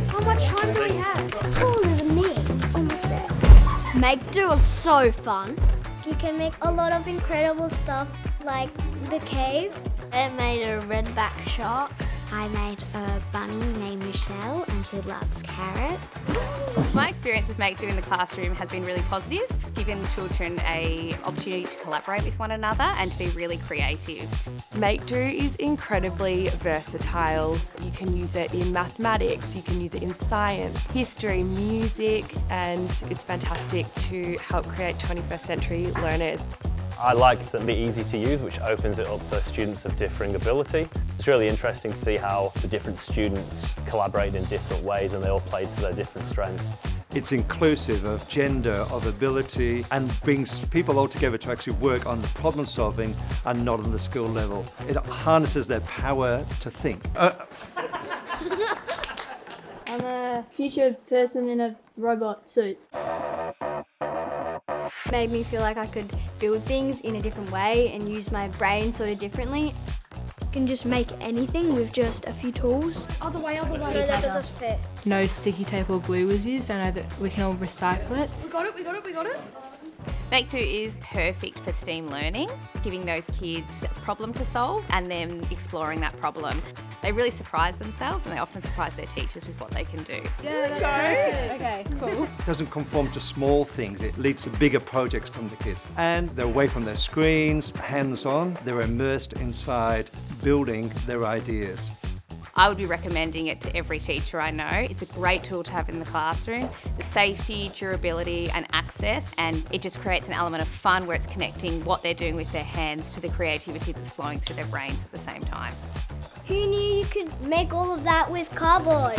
How much time do we have? Taller than me. Almost there. Makedo was so fun. You can make a lot of incredible stuff, like the cave. I made a redback shark. I made a bunny named Michelle, and she loves carrots. My experience with Makedo in the classroom has been really positive. It's given children an opportunity to collaborate with one another and to be really creative. Makedo is incredibly versatile. You can use it in mathematics, you can use it in science, history, music, and it's fantastic to help create 21st century learners. I like that they're easy to use, which opens it up for students of differing ability. It's really interesting to see how the different students collaborate in different ways and they all play to their different strengths. It's inclusive of gender, of ability, and brings people all together to actually work on the problem solving and not on the skill level. It harnesses their power to think. I'm a future person in a robot suit. Made me feel like I could build things in a different way and use my brain sort of differently. You can just make anything with just a few tools. Other way. No, that doesn't fit. No sticky tape or glue was used. I know that we can all recycle it. We got it. Makedo is perfect for STEAM learning, giving those kids a problem to solve and then exploring that problem. They really surprise themselves and they often surprise their teachers with what they can do. Yeah, that's perfect. Okay, cool. It doesn't conform to small things, it leads to bigger projects from the kids. And they're away from their screens, hands-on, they're immersed inside building their ideas. I would be recommending it to every teacher I know. It's a great tool to have in the classroom. The safety, durability and access, and it just creates an element of fun where it's connecting what they're doing with their hands to the creativity that's flowing through their brains at the same time. Who knew you could make all of that with cardboard?